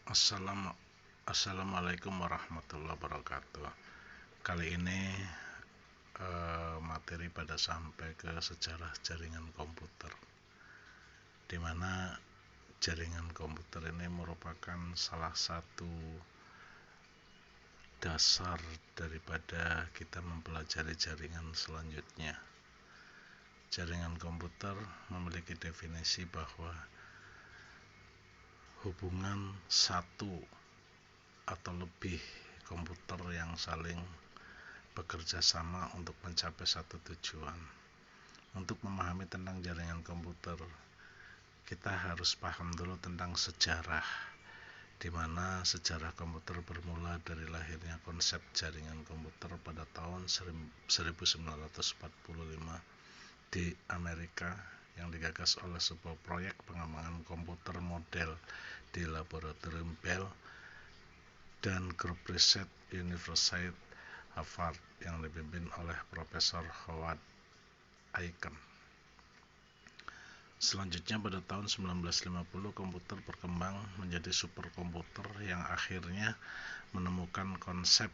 Assalamualaikum warahmatullahi wabarakatuh. Kali ini materi pada sampai ke sejarah jaringan komputer, di mana jaringan komputer ini merupakan salah satu dasar daripada kita mempelajari jaringan selanjutnya. Jaringan komputer memiliki definisi bahwa hubungan satu atau lebih komputer yang saling bekerja sama untuk mencapai satu tujuan. Untuk memahami tentang jaringan komputer, kita harus paham dulu tentang sejarah, di mana sejarah komputer bermula dari lahirnya konsep jaringan komputer pada tahun 1945 di Amerika, yang digagas oleh sebuah proyek pengembangan komputer model di laboratorium Bell dan grup riset University Harvard yang dipimpin oleh Profesor Howard Aiken. Selanjutnya pada tahun 1950 komputer berkembang menjadi superkomputer yang akhirnya menemukan konsep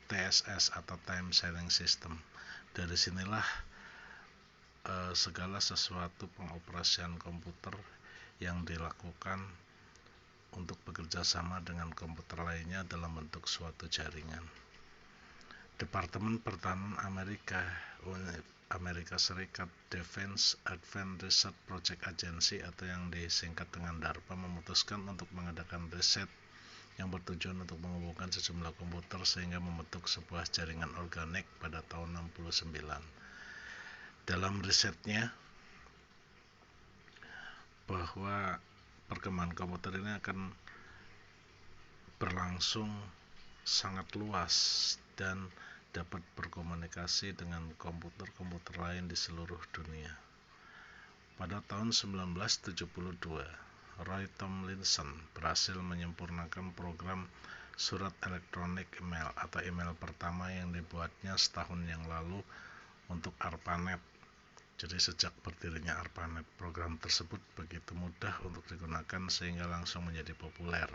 TSS atau Time Sharing System. Dari sinilah segala sesuatu pengoperasian komputer yang dilakukan untuk bekerja sama dengan komputer lainnya dalam bentuk suatu jaringan. Departemen Pertahanan Amerika Serikat Defense Advanced Research Project Agency atau yang disingkat dengan DARPA memutuskan untuk mengadakan riset yang bertujuan untuk menghubungkan sejumlah komputer sehingga membentuk sebuah jaringan organik pada tahun 69. Dalam risetnya, bahwa perkembangan komputer ini akan berlangsung sangat luas dan dapat berkomunikasi dengan komputer-komputer lain di seluruh dunia. Pada tahun 1972, Roy Tomlinson berhasil menyempurnakan program surat elektronik email atau email pertama yang dibuatnya setahun yang lalu untuk ARPANET. Jadi sejak berdirinya ARPANET, program tersebut begitu mudah untuk digunakan sehingga langsung menjadi populer.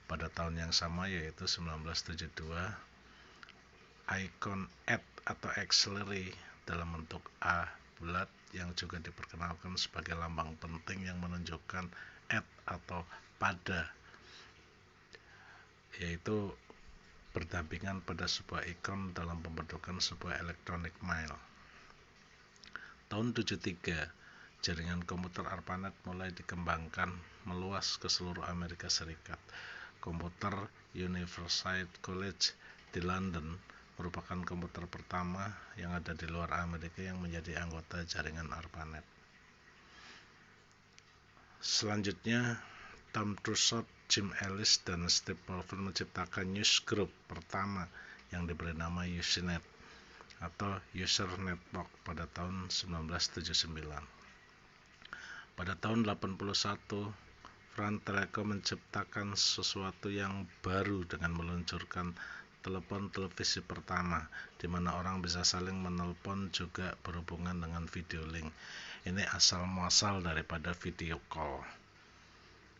Pada tahun yang sama, yaitu 1972, ikon atau Accelerate dalam bentuk A bulat yang juga diperkenalkan sebagai lambang penting yang menunjukkan atau pada, yaitu berdampingan pada sebuah ikon dalam pembentukan sebuah electronic mail. Tahun 73, jaringan komputer ARPANET mulai dikembangkan meluas ke seluruh Amerika Serikat. Komputer University College di London merupakan komputer pertama yang ada di luar Amerika yang menjadi anggota jaringan ARPANET. Selanjutnya, Tom Trussell, Jim Ellis, dan Steve Ballmer menciptakan newsgroup pertama yang diberi nama Usenet atau User Network pada tahun 1979. Pada tahun 81, France Telecom menciptakan sesuatu yang baru dengan meluncurkan telepon televisi pertama, di mana orang bisa saling menelpon juga berhubungan dengan video link. Ini asal muasal daripada video call.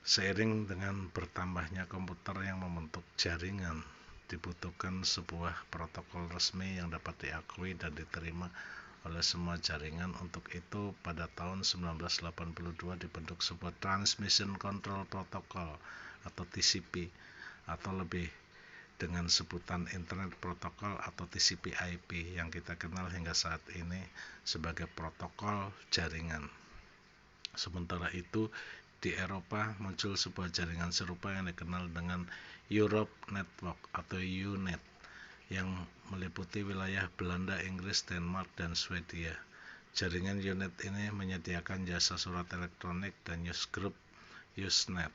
Seiring dengan bertambahnya komputer yang membentuk jaringan, dibutuhkan sebuah protokol resmi yang dapat diakui dan diterima oleh semua jaringan. Untuk itu, pada tahun 1982 dibentuk sebuah Transmission Control Protocol atau TCP, atau lebih dengan sebutan Internet Protocol atau TCP/IP yang kita kenal hingga saat ini sebagai protokol jaringan. Sementara itu, di Eropa muncul sebuah jaringan serupa yang dikenal dengan Europe Network atau UNET yang meliputi wilayah Belanda, Inggris, Denmark, dan Swedia. Jaringan UNET ini menyediakan jasa surat elektronik dan newsgroup Usenet.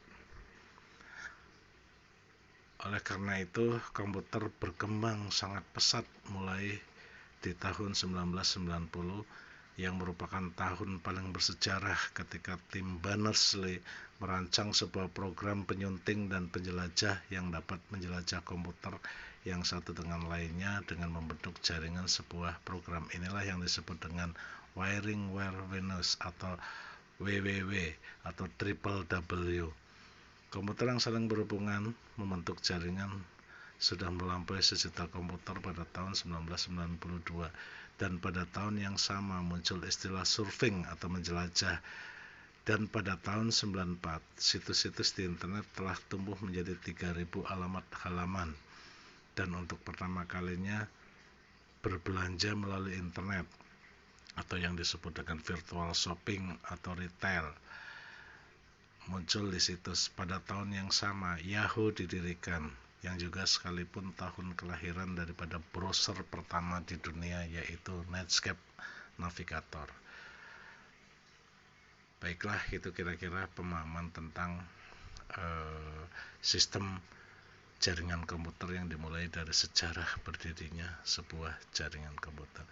Oleh karena itu, komputer berkembang sangat pesat mulai di tahun 1990, yang merupakan tahun paling bersejarah ketika tim Berners-Lee merancang sebuah program penyunting dan penjelajah yang dapat menjelajah komputer yang satu dengan lainnya dengan membentuk jaringan. Sebuah program inilah yang disebut dengan Wiring Wire Venus atau WWW atau Triple W. Komputer yang saling berhubungan membentuk jaringan sudah melampaui 1 juta komputer pada tahun 1992, dan pada tahun yang sama muncul istilah surfing atau menjelajah, dan pada tahun 94 situs-situs di internet telah tumbuh menjadi 3.000 alamat halaman, dan untuk pertama kalinya berbelanja melalui internet atau yang disebut dengan virtual shopping atau retail muncul di situs. Pada tahun yang sama Yahoo didirikan, yang juga sekalipun tahun kelahiran daripada browser pertama di dunia, yaitu Netscape Navigator. Baiklah, itu kira-kira pemahaman tentang sistem jaringan komputer yang dimulai dari sejarah berdirinya sebuah jaringan komputer.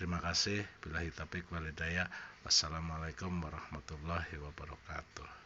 Terima kasih. Billahi taufiq wal hidayah. Wassalamualaikum warahmatullahi wabarakatuh.